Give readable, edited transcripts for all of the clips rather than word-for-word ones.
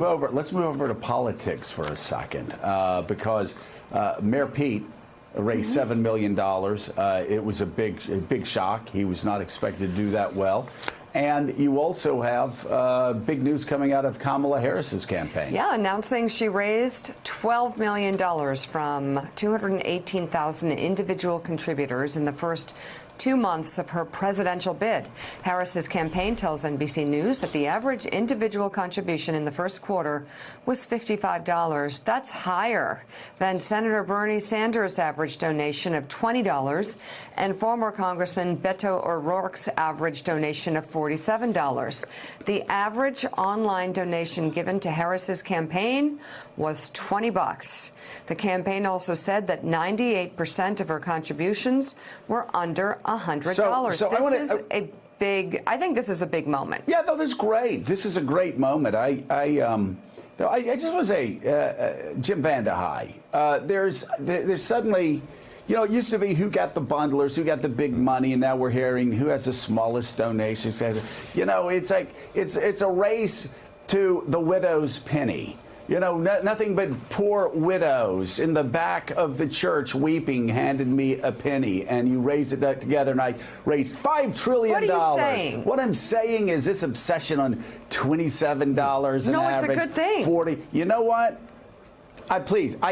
over. Let's move over to politics for a second, because Mayor Pete raised $7 million. It was a big shock. He was not expected to do that well. And you also have big news coming out of Kamala Harris's campaign. Yeah, announcing she raised $12 million from 218,000 individual contributors in the first 2 months of her presidential bid. Harris's campaign tells NBC News that the average individual contribution in the first quarter was $55. That's higher than Senator Bernie Sanders' average donation of $20 and former Congressman Beto O'Rourke's average donation of $47. The average online donation given to Harris's campaign was $20. The campaign also said that 98% of her contributions were under $100. I think this is a big moment. Yeah, no, this is great. This is a great moment. I just want to say, Jim Vandehei, there's suddenly, you know, it used to be who got the bundlers, who got the big money, and now we're hearing who has the smallest donations. You know, it's like it's a race to the widow's penny. You know, nothing but poor widows in the back of the church weeping handed me a penny, and you raise it together, and I raised $5 trillion. What are you saying? What I'm saying is this obsession on $27 an average. No, it's a good thing. 40. You know what? I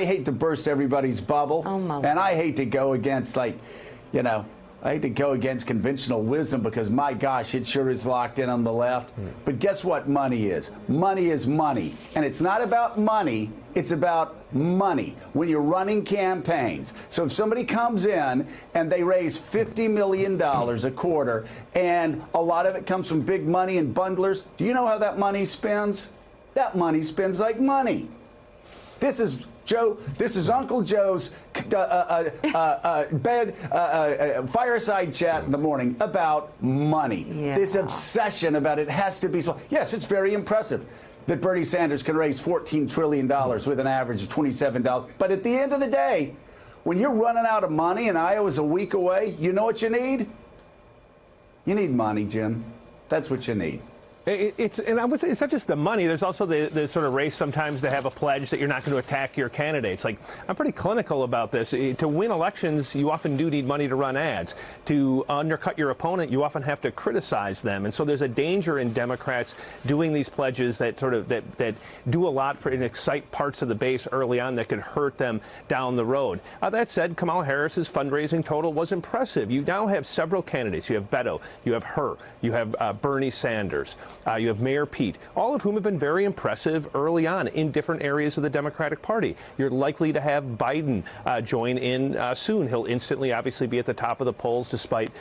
hate to burst everybody's bubble, and I hate to go against, like, you know, I hate to go against conventional wisdom because, my gosh, it sure is locked in on the left. But guess what money is? Money is money. And it's not about money. It's about money when you're running campaigns. So if somebody comes in and they raise $50 million a quarter and a lot of it comes from big money and bundlers, do you know how that money spends? That money spends like money. This is Joe. This is Uncle Joe's fireside chat in the morning about money. Yeah. This obsession about it has to be small. Yes, it's very impressive that Bernie Sanders can raise $14 trillion with an average of $27. But at the end of the day, when you're running out of money and Iowa's a week away, you know what you need? You need money, Jim. That's what you need. And I would say it's not just the money. There's also the sort of race sometimes to have a pledge that you're not going to attack your candidates. Like, I'm pretty clinical about this. To win elections, you often do need money to run ads. To undercut your opponent, you often have to criticize them. And so there's a danger in Democrats doing these pledges that sort of that do a lot for and excite parts of the base early on that could hurt them down the road. That said, Kamala Harris's fundraising total was impressive. You now have several candidates. You have Beto, you have her, you have Bernie Sanders. You have Mayor Pete, all of whom have been very impressive early on in different areas of the Democratic Party. You're likely to have Biden join in soon. He'll instantly, obviously, be at the top of the polls, despite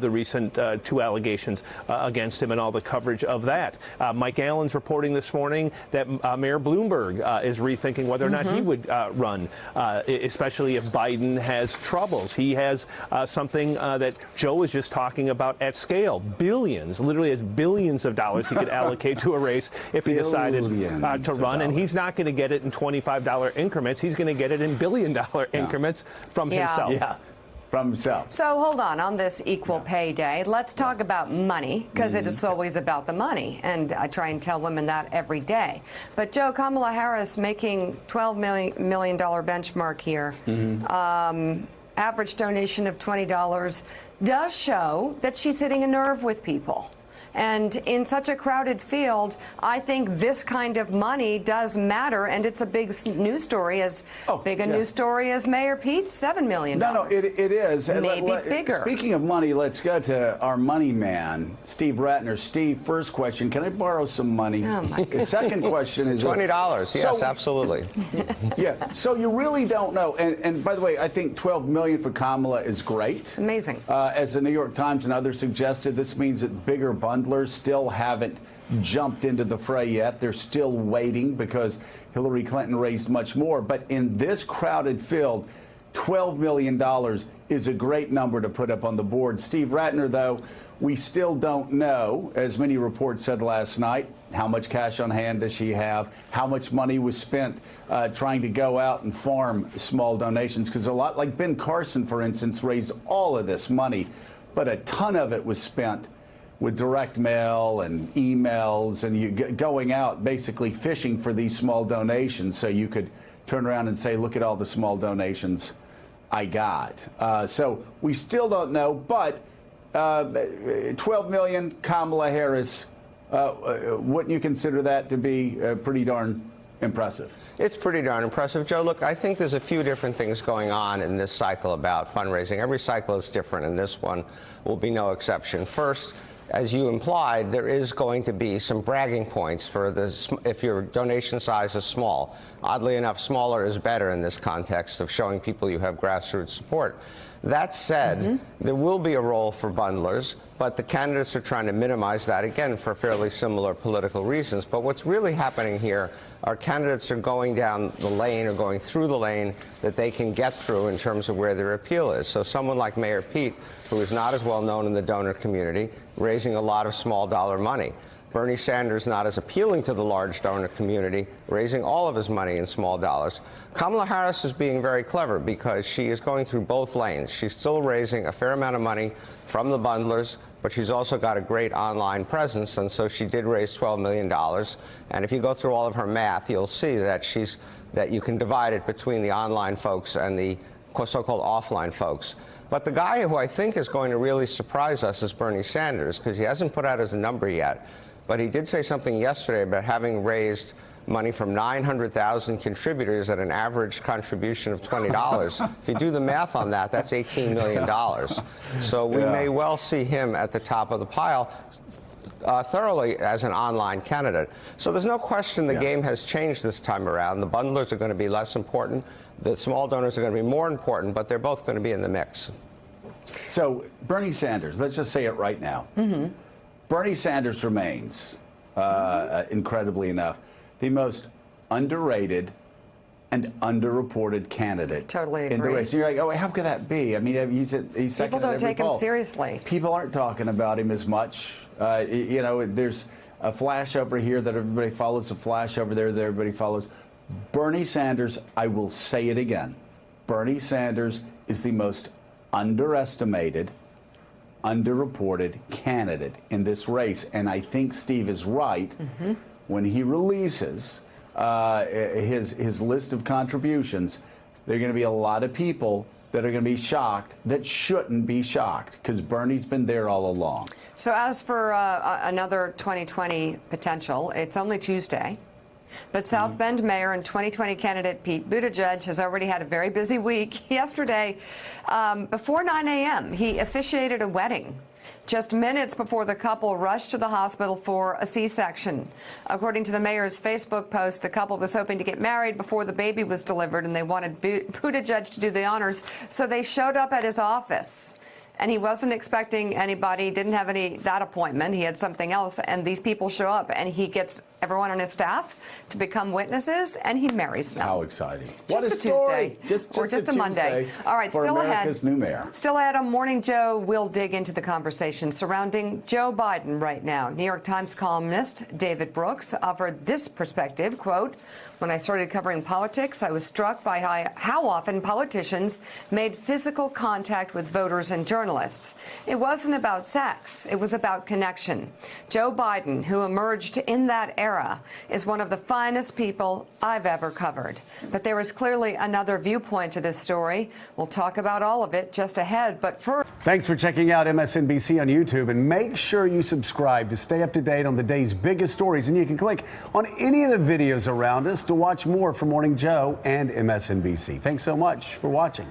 the recent 2 allegations against him and all the coverage of that. Mike Allen's reporting this morning that Mayor Bloomberg is rethinking whether or not he would run, especially if Biden has troubles. He has something that Joe was just talking about at scale, billions, literally has billions of dollars he could allocate to a race if he decided to run. And he's not going to get it in $25 increments. He's going to get it in billion-dollar increments from himself. Yeah. From himself. So hold on this Equal Pay Day, let's talk about money, because it is always about the money. And I try and tell women that every day. But Joe, Kamala Harris making $12 million benchmark here. Average donation of $20 does show that she's hitting a nerve with people. And in such a crowded field, I think this kind of money does matter, and it's a big news story, as big a news story as Mayor Pete's $7 million. No, it is. Maybe bigger. Speaking of money, let's go to our money man, Steve Ratner. Steve, first question, can I borrow some money? Oh, my God. The second question is... $20, yes, absolutely. Yeah, so you really don't know. And by the way, I think $12 million for Kamala is great. It's amazing. As the New York Times and others suggested, this means that bigger bundlers still haven't jumped into the fray yet. They're still waiting because Hillary Clinton raised much more. But in this crowded field, $12 million is a great number to put up on the board. Steve Ratner, though, we still don't know, as many reports said last night, how much cash on hand does she have, how much money was spent trying to go out and farm small donations, because a lot, like Ben Carson, for instance, raised all of this money, but a ton of it was spent with direct mail and emails, and you going out basically fishing for these small donations so you could turn around and say, look at all the small donations I got. So we still don't know, but 12 million, Kamala Harris, wouldn't you consider that to be pretty darn impressive? It's pretty darn impressive, Joe. Look, I think there's a few different things going on in this cycle about fundraising. Every cycle is different, and this one will be no exception. First, as you implied, there is going to be some bragging points for if your donation size is small. Oddly enough, smaller is better in this context of showing people you have grassroots support. That said, there will be a role for bundlers, but the candidates are trying to minimize that, again, for fairly similar political reasons. But what's really happening here are candidates are going down the lane or going through the lane that they can get through in terms of where their appeal is. So someone like Mayor Pete, who is not as well known in the donor community, raising a lot of small dollar money. Bernie Sanders, not as appealing to the large donor community, raising all of his money in small dollars. Kamala Harris is being very clever because she is going through both lanes. She's still raising a fair amount of money from the bundlers, but she's also got a great online presence, and so she did raise $12 million. And if you go through all of her math, you'll see that that you can divide it between the online folks and the so-called offline folks. But the guy who I think is going to really surprise us is Bernie Sanders, because he hasn't put out his number yet. But he did say something yesterday about having raised money from 900,000 contributors at an average contribution of $20. If you do the math on that, that's $18 million. So we may well see him at the top of the pile thoroughly as an online candidate. So there's no question the game has changed this time around. The bundlers are going to be less important. The small donors are going to be more important, but they're both going to be in the mix. So Bernie Sanders, let's just say it right now. Bernie Sanders remains, incredibly enough, the most underrated and underreported candidate in the race. You're like, oh, how could that be? I mean, he's second People at don't every take him poll. seriously. People aren't talking about him as much. You know, there's a flash over here that everybody follows, a flash over there that everybody follows. Bernie Sanders, I will say it again, Bernie Sanders is the most underestimated, underreported candidate in this race. And I think Steve is right when he releases his list of contributions. There are going to be a lot of people that are going to be shocked that shouldn't be shocked, because Bernie's been there all along. So as for another 2020 potential, it's only Tuesday. But South Bend Mayor and 2020 candidate Pete Buttigieg has already had a very busy week. Yesterday, before 9 a.m., he officiated a wedding just minutes before the couple rushed to the hospital for a C-section. According to the mayor's Facebook post, the couple was hoping to get married before the baby was delivered, and they wanted Buttigieg to do the honors, so they showed up at his office. And he wasn't expecting anybody, didn't have that appointment. He had something else, and these people show up, and he gets everyone on his staff to become witnesses, and he marries them. How exciting. Just what a Tuesday. Or just a Monday. All right, for still America's ahead. new mayor. Still ahead on Morning Joe, we'll dig into the conversation surrounding Joe Biden right now. New York Times columnist David Brooks offered this perspective, quote, "When I started covering politics, I was struck by how often politicians made physical contact with voters and journalists. It wasn't about sex. It was about connection. Joe Biden, who emerged in that era, is one of the finest people I've ever covered." But there is clearly another viewpoint to this story. We'll talk about all of it just ahead. But first, thanks for checking out MSNBC on YouTube, and make sure you subscribe to stay up to date on the day's biggest stories. And you can click on any of the videos around us to watch more from Morning Joe and MSNBC. Thanks so much for watching.